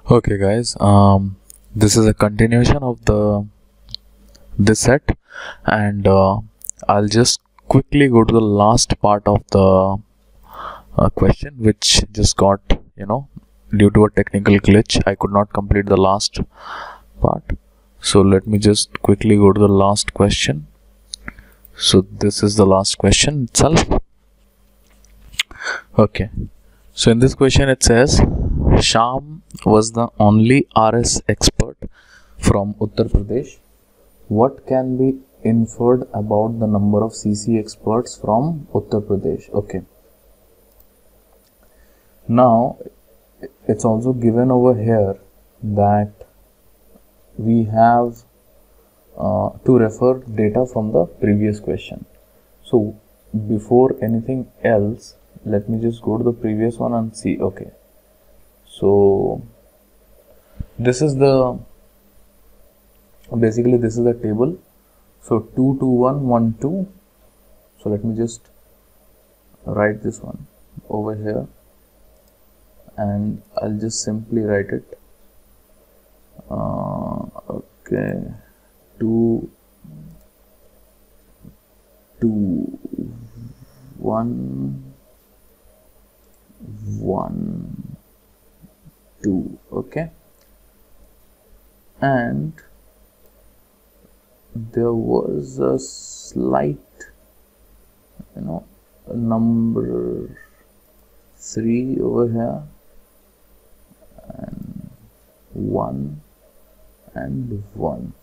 Okay, guys. This is a continuation of this set, and I'll just quickly go to the last part of the question, which just got due to a technical glitch. I could not complete the last part, so let me just quickly go to the last question. So this is the last question itself. Okay. So in this question it says Shyam was the only RS expert from Uttar Pradesh. What can be inferred about the number of CC experts from Uttar Pradesh? Okay. Now it's also given over here that we have to refer data from the previous question. So before anything else, let me just go to the previous one and see. Okay, so this is the basically this is the table. So 2 2 1 1 2. So let me just write this one over here, and I'll just simply write it. Okay, 2 2 1 1 2. Okay, and there was a slight number 3 over here, and 1 and 1.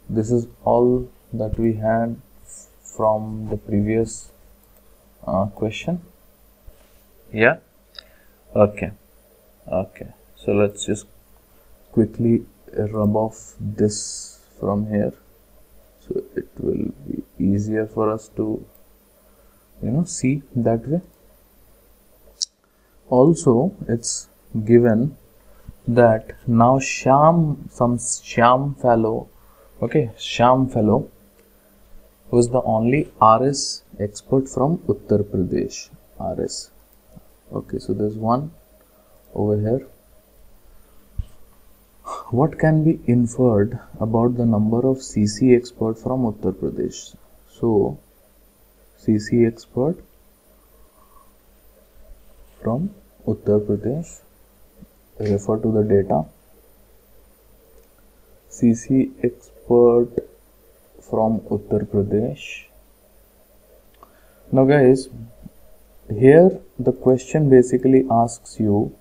This is all that we had from the previous question. Yeah. Okay. So let's just quickly rub off this from here, so it will be easier for us to see that way. Also, it's given that now Shyam fellow, okay, Shyam fellow was the only RS expert from Uttar Pradesh. RS. Okay, so there's one over here. What can be inferred about the number of CC expert from Uttar Pradesh? So CC expert from Uttar Pradesh, refer to the data. CC expert from Uttar Pradesh. Now guys, here the question basically asks you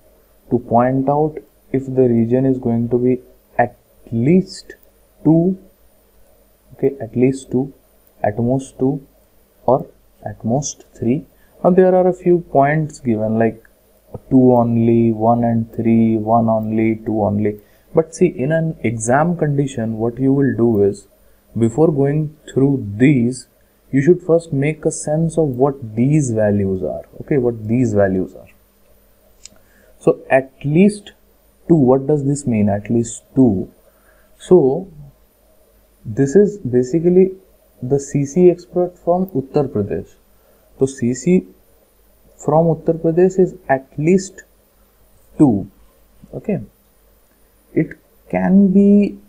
to point out if the region is going to be at least 2, okay, at least 2, at most 2, or at most 3. Now there are a few points given like 2 only, 1 and 3, 1 only, 2 only. But see, in an exam condition, what you will do is, before going through these, you should first make a sense of what these values are. Okay, what these values are. So at least 2, what does this mean? At least 2. So this is basically the CC expert from Uttar Pradesh. So CC from Uttar Pradesh is at least 2. Okay, it can be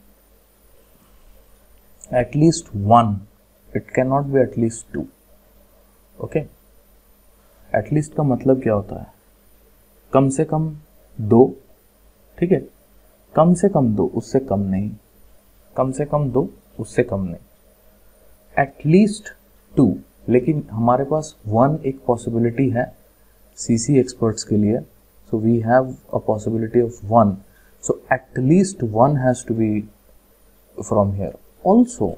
at least 1, it cannot be at least 2. Okay, at least का मतलब क्या होता है? कम से कम 2, ठीक है, कम से कम 2, उससे कम नहीं, कम से कम 2, उससे कम नहीं, at least 2. लेकिन हमारे पास 1 एक पॉसिबिलिटी है CC एक्सपर्ट्स के लिए, so we have a possibility of 1, so at least 1 has to be from here. Also,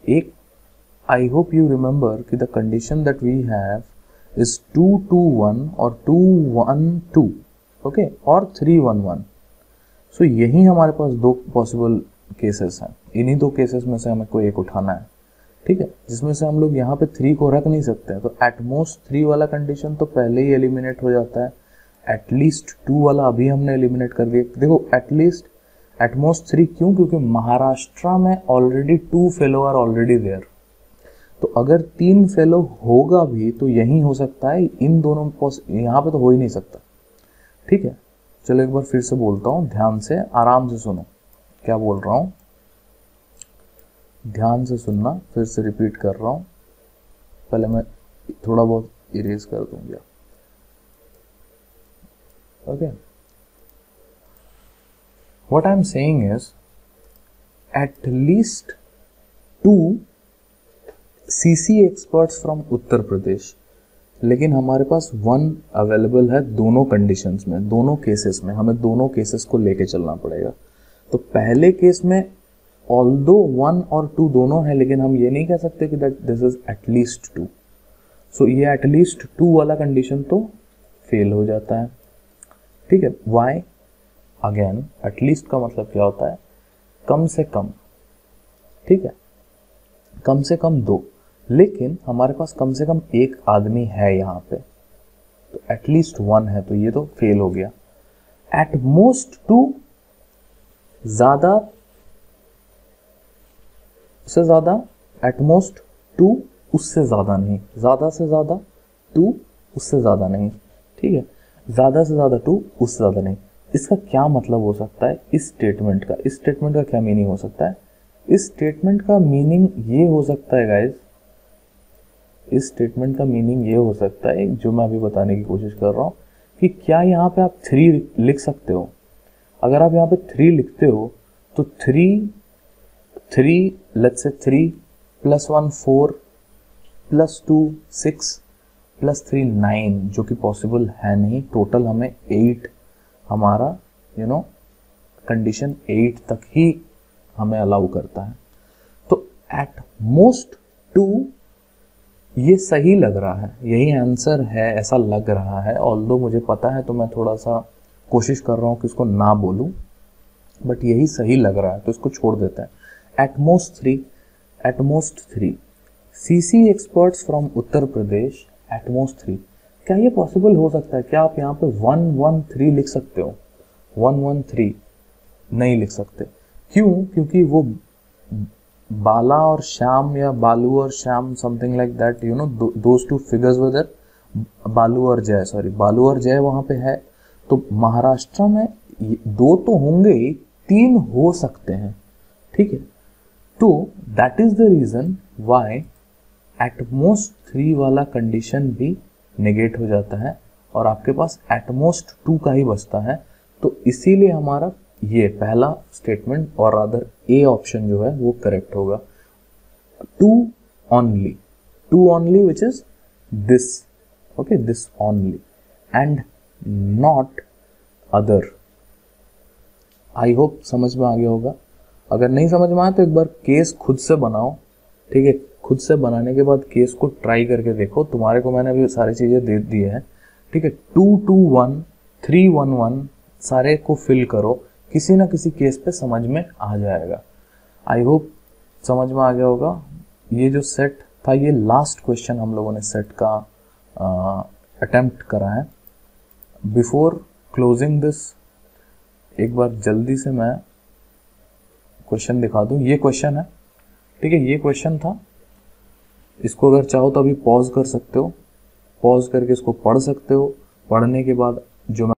एक I hope you remember कि the condition that we have is 2 2 1 or 2 1 2, okay, or 3 1 1. So यही हमारे पास 2 possible cases हैं. इन्हीं 2 cases में से हमें कोई एक उठाना है, ठीक है, जिसमें से हम लोग यहाँ पे 3 को रख नहीं सकते हैं. तो एट मोस्ट 3 वाला कंडीशन तो पहले ही एलिमिनेट हो जाता है. एटलीस्ट 2 वाला अभी हमने एलिमिनेट कर दिया. देखो, एटलीस्ट एट मोस्ट 3 क्यों? क्योंकि महाराष्ट्र में already 2 fellow are already there. तो अगर 3 फेलो होगा भी तो यही हो सकता है, इन दोनों यहाँ पे तो हो ही नहीं सकता, ठीक है. चलो एक बार फिर से बोलता हूँ, ध्यान से आराम से सुनो क्या बोल रहा हूँ, ध्यान से सुनना, फिर से रिपीट कर रहा हूँ। पहले मैं थोड़ा बहुत इरेज कर दूंगा। Okay, what I am saying is at least 2 CC experts from Uttar Pradesh, लेकिन हमारे पास 1 अवेलेबल है दोनों कंडीशंस में, दोनों केसेस में। हमें दोनों केसेस को लेके चलना पड़ेगा। तो पहले केस में ऑल्दो 1 और 2 दोनों है, लेकिन हम ये नहीं कह सकते कि दैट दिस इज एटलीस्ट 2। सो ये एटलीस्ट 2 वाला कंडीशन तो फेल हो जाता है। ठीक है, वाई? अगेन एटलीस्ट का मतलब क्या होता है? कम से कम। ठीक है, कम से कम 2, लेकिन हमारे पास कम से कम 1 आदमी है यहाँ पे, तो एटलीस्ट 1 है, तो ये तो फेल हो गया। एट मोस्ट 2, ज्यादा से ज्यादा, एट मोस्ट 2 उससे ज्यादा नहीं, ज्यादा से ज्यादा 2 उससे ज्यादा नहीं। ठीक है, ज्यादा से ज्यादा 2 उससे ज्यादा नहीं। इसका क्या मतलब हो सकता है इस स्टेटमेंट का? इस स्टेटमेंट का क्या मीनिंग हो सकता है? इस स्टेटमेंट का मीनिंग ये हो सकता है गाइस, इस स्टेटमेंट का मीनिंग ये हो सकता है जो मैं अभी बताने की कोशिश कर रहा हूँ, कि क्या यहाँ पे आप 3 लिख सकते हो? अगर आप यहाँ पे 3 लिखते हो तो 3 लेट्स से 3 + 1 4 + 2 6 + 3 9, जो कि पॉसिबल है नहीं। टोटल हमें 8, हमारा कंडीशन 8 तक ही हमें अलाउ करता है। तो एट मोस्ट 2 ये सही लग रहा है, यही आंसर है ऐसा लग रहा है। ऑल्दो मुझे पता है, तो मैं थोड़ा सा कोशिश कर रहा हूँ कि इसको ना बोलूँ, बट यही सही लग रहा है, तो इसको छोड़ देते हैं। Eight most 3, eight most 3 CC experts from Uttar Pradesh, eight most 3। क्या ये पॉसिबल हो सकता है? क्या आप यहाँ पे 1 1 3 लिख सकते हो? 1 1 3 नहीं लिख सकते। क्यों? क्योंकि वो बाला और श्याम या बालू और Shyam, something like that, those 2 figures were there. Balu और जय, सॉरी, बालू और जय वहां पे है। तो महाराष्ट्र में 2 तो होंगे ही, 3 हो सकते हैं। ठीक है, तो that is the reason why at most 3 वाला कंडीशन भी नेगेट हो जाता है और आपके पास एट मोस्ट 2 का ही बचता है। तो इसीलिए हमारा ये पहला स्टेटमेंट और रादर ए ऑप्शन जो है वो करेक्ट होगा। 2 only which is this, okay, this only and not other। I hope समझ में आ गया होगा। अगर नहीं समझ में आया तो एक बार केस खुद से बनाओ। ठीक है, खुद से बनाने के बाद केस को ट्राई करके देखो। तुम्हारे को मैंने अभी सारी चीजें दे दी है। ठीक है, 2 2 1 3 1 1 सारे को फिल करो, किसी ना किसी केस पे समझ में आ जाएगा। आई होप समझ में आ गया होगा। ये जो सेट था, ये लास्ट क्वेश्चन हम लोगों ने सेट का अटेम्प्ट करा है। बिफोर क्लोजिंग दिस, एक बार जल्दी से मैं क्वेश्चन दिखा दूं। ये क्वेश्चन है, ठीक है, ये क्वेश्चन था। इसको अगर चाहो तो अभी पॉज कर सकते हो, पॉज करके इसको पढ़ सकते हो। पढ़ने के बाद जो